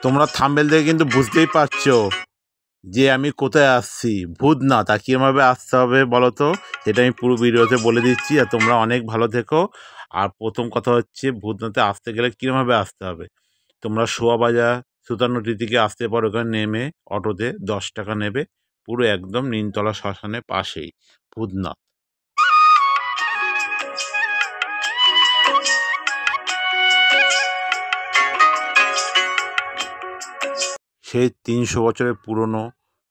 তোমরা থাম্বনেল দেখে কিন্তু বুঝতেই পারছো যে আমি কোথায় আসছি। ভূতনাথ। আর কীভাবে আসতে হবে বলো তো, সেটা আমি পুরো ভিডিওতে বলে দিচ্ছি। আর তোমরা অনেক ভালো থেকো। আর প্রথম কথা হচ্ছে, ভূতনাথে আসতে গেলে কীভাবে আসতে হবে। তোমরা শোয়াবাজার সুতানুটি থেকে আসতে পারো। ওখানে নেমে অটোতে 10 টাকা নেবে। পুরো একদম নিমতলা শ্মশানের পাশেই ভূতনাথ। সেই 300 বছরের পুরনো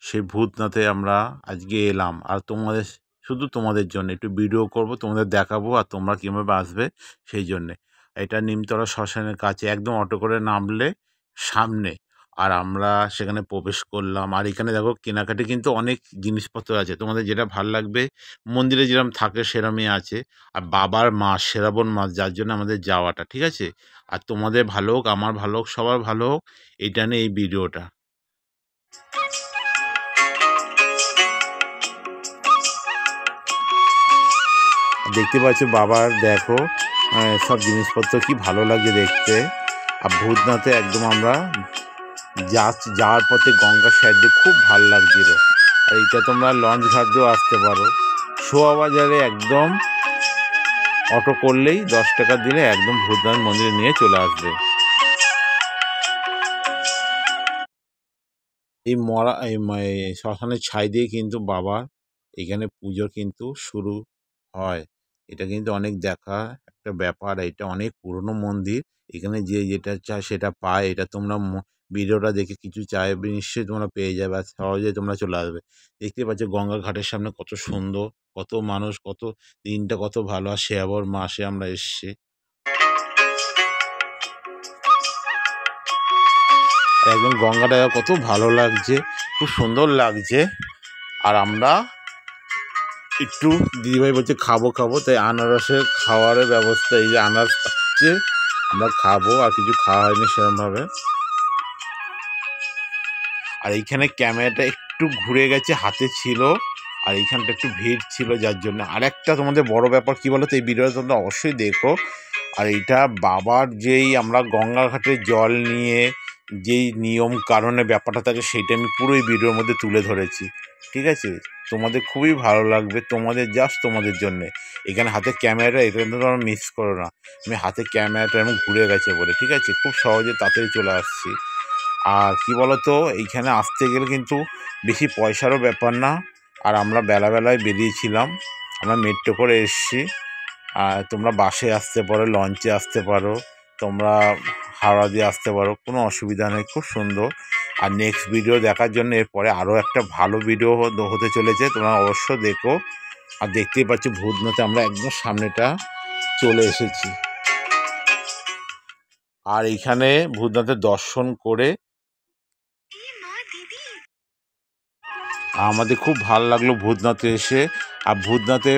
সেই ভূতনাথে আমরা আজকে এলাম। আর তোমাদের, শুধু তোমাদের জন্য একটু ভিডিও করব, তোমাদের দেখাবো আর তোমরা কীভাবে আসবে সেই জন্যে। এটা নিমতলা শ্মশানের কাছে, একদম অটো করে নামলে সামনে। আর আমরা সেখানে প্রবেশ করলাম। আর এখানে দেখো কেনাকাটি কিন্তু অনেক জিনিসপত্র আছে, তোমাদের যেটা ভাল লাগবে। মন্দিরে যেরকম থাকে সেরকমই আছে। আর বাবার মাস, শ্রাবণ মাস, যার জন্য আমাদের যাওয়াটা, ঠিক আছে। আর তোমাদের ভালো হোক, আমার ভালো হোক, সবার ভালো হোক, এটা নিয়ে এই ভিডিওটা। দেখতে পাচ্ছ বাবার, দেখো সব জিনিসপত্র কি ভালো লাগছে দেখতে। আর ভূতনাথে একদম আমরা যাওয়ার পথে গঙ্গার সাইড দিয়ে খুব ভালো লাগছিল। আর এটা তোমরা লঞ্চ ঘাট দিয়েও আসতে পারো। শোয়াবাজারে একদম অটো করলেই 10 টাকা দিলে একদম ভূতনাথ মন্দিরে নিয়ে চলে আসবে। এই শ্মশানের ছাই দিয়ে কিন্তু বাবার এখানে পুজো কিন্তু শুরু হয়। এটা কিন্তু অনেক দেখা একটা ব্যাপার। এটা অনেক পুরনো মন্দির। এখানে যে যেটা চায় সেটা পায়। এটা তোমরা ভিডিওটা দেখে কিছু চাইবে নিশ্চয়ই তোমরা পেয়ে যাবে। আর সহজেই তোমরা চলে আসবে। দেখতে পাচ্ছ গঙ্গা ঘাটের সামনে কত সুন্দর, কত মানুষ, কত দিনটা কত ভালো। আর শ্রাবণ মাসে আমরা এসছি। একদম গঙ্গাটা কত ভালো লাগছে, খুব সুন্দর লাগছে। আর আমরা একটু, দিদিভাই বলছে খাবো খাবো, তাই আনারসের খাওয়ারের ব্যবস্থা, এই যে আনারস পাচ্ছে, আমরা খাবো। আর কিছু খাওয়া হয়নি সেরকমভাবে। আর এইখানে ক্যামেরাটা একটু ঘুরে গেছে, হাতে ছিল। আর এইখানটা একটু ভিড় ছিল, যার জন্য। আর একটা তোমাদের বড় ব্যাপার কি বলো তো, এই ভিডিওটা তোমরা অবশ্যই দেখো। আর এইটা বাবার যেই আমরা গঙ্গা ঘাটে জল নিয়ে যেই নিয়ম কারণে ব্যাপারটা থাকে, সেইটা আমি পুরো এই ভিডিওর মধ্যে তুলে ধরেছি, ঠিক আছে। তোমাদের খুবই ভালো লাগবে, তোমাদের জাস্ট তোমাদের জন্যে। এখানে হাতে ক্যামেরা, এটা কিন্তু তোমরা মিস করো না। আমি হাতে ক্যামেরাটা এমন ঘুরে গেছে বলে, ঠিক আছে। খুব সহজে তাড়াতাড়ি চলে আসছি। আর কি বলতো, এইখানে আসতে গেলে কিন্তু বেশি পয়সারও ব্যাপার না। আর আমরা বেলাবেলায় বেরিয়েছিলাম, আমরা মেট্রো করে এসছি। আর তোমরা বাসে আসতে পারো, লঞ্চে আসতে পারো, তোমরা হাওড়া দিয়ে আসতে পারো, কোনো অসুবিধা নেই। খুব সুন্দর। আর নেক্সট ভিডিও দেখার জন্য এরপরে আরও একটা ভালো ভিডিও হতে চলেছে, তোমরা অবশ্য দেখো। আর দেখতেই পাচ্ছ ভূতনাথে আমরা একদম সামনেটা চলে এসেছি। আর এইখানে ভূতনাথের দর্শন করে আমাদের খুব ভালো লাগলো ভূতনাথে এসে। আর ভূতনাথে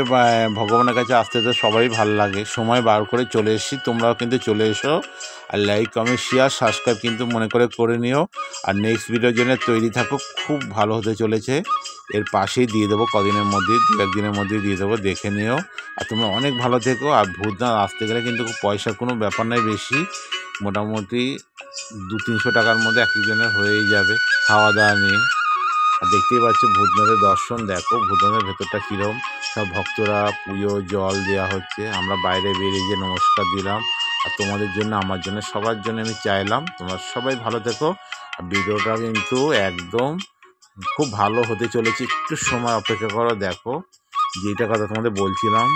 ভগবানের কাছে আসতে তো সবারই ভালো লাগে। সময় বার করে চলে এসেছি, তোমরাও কিন্তু চলে এসো। আর লাইক, কমেন্ট, শেয়ার, সাবস্ক্রাইব কিন্তু মনে করে নিও। আর নেক্সট ভিডিওর জন্য তৈরি থাকো, খুব ভালো হতে চলেছে। এর পাশেই দিয়ে দেবো কদিনের মধ্যে, 2-1 দিনের মধ্যেই দিয়ে দেবো, দেখে নিও। আর তোমরা অনেক ভালো থেকো। আর ভূতনাথ আসতে গেলে কিন্তু পয়সার কোনো ব্যাপার নয় বেশি, মোটামুটি 200-300 টাকার মধ্যে একজনের হয়েই যাবে, খাওয়া দাওয়া নিয়ে। আর দেখতেই পাচ্ছ ভূতনাথের দর্শন, দেখো ভূতনাথের ভেতরটা কীরকম। সব ভক্তরা পুজো জল দেওয়া হচ্ছে, আমরা বাইরে বেরিয়ে যে নমস্কার দিলাম। আর তোমাদের জন্য, আমার জন্য, সবার জন্য আমি চাইলাম তোমরা সবাই ভালো থেকো। আর ভিডিওটা কিন্তু একদম খুব ভালো হতে চলেছে, একটু সময় অপেক্ষা করো। দেখো যেটা কথা তোমাদের বলছিলাম,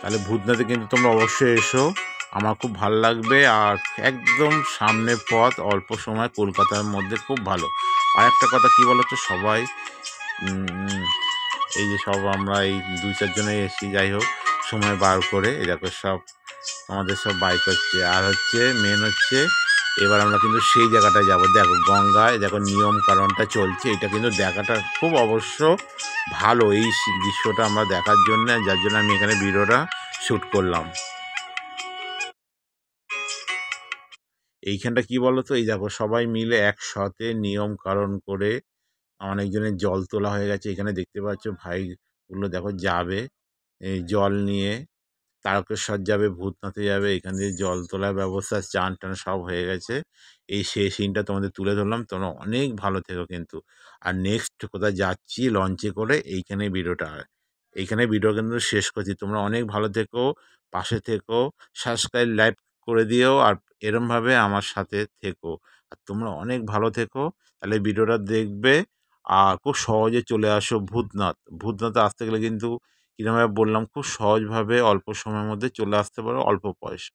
তাহলে ভূতনাথে কিন্তু তোমরা অবশ্যই এসো, আমার খুব ভালো লাগবে। আর একদম সামনে পথ, অল্প সময়, কলকাতার মধ্যে খুব ভালো। আর একটা কথা কি বলতো, সবাই এই যে সব আমরা এই 2-4 জনে এসি, যাই হোক সময় বার করে, এই দেখো সব আমাদের সব বাইক হচ্ছে। আর হচ্ছে মেন হচ্ছে, এবার আমরা কিন্তু সেই জায়গাটায় যাব। দেখো গঙ্গায়, দেখো নিয়ম কারণটা চলছে, এটা কিন্তু দেখাটা খুব অবশ্য ভালো। এই দৃশ্যটা আমরা দেখার জন্য, যার জন্য আমি এখানে ভিডিওটা শ্যুট করলাম। এইখানটা কি বলতো, এই দেখো সবাই মিলে একসাথে নিয়ম কারণ করে অনেকজনের জল তোলা হয়ে গেছে। এখানে দেখতে পাচ্ছ ভাইগুলো দেখো যাবে এই জল নিয়ে। তারকেশ্বর যাবে, ভূতনাথে যাবে, এখান দিয়ে জল তোলার ব্যবস্থা, চান টান সব হয়ে গেছে। এই সেই সিনটা তোমাদের তুলে ধরলাম। তোমরা অনেক ভালো থেকো কিন্তু। আর নেক্সট কোথায় যাচ্ছি লঞ্চে করে, এইখানে ভিডিওটা এইখানে ভিডিও কিন্তু শেষ করছি। তোমরা অনেক ভালো থেকো, পাশে থেকো, সাবস্ক্রাইব লাইক করে দিও, আর এরমভাবে আমার সাথে থেকো। আর তোমরা অনেক ভালো থেকো। তাহলে ভিডিওটা দেখবে আর খুব সহজে চলে আসো ভূতনাথ। ভূতনাথে আসতে গেলে কিন্তু কিরমভাবে বললাম, খুব সহজভাবে অল্প সময়ের মধ্যে চলে আসতে পারো, অল্প পয়সা।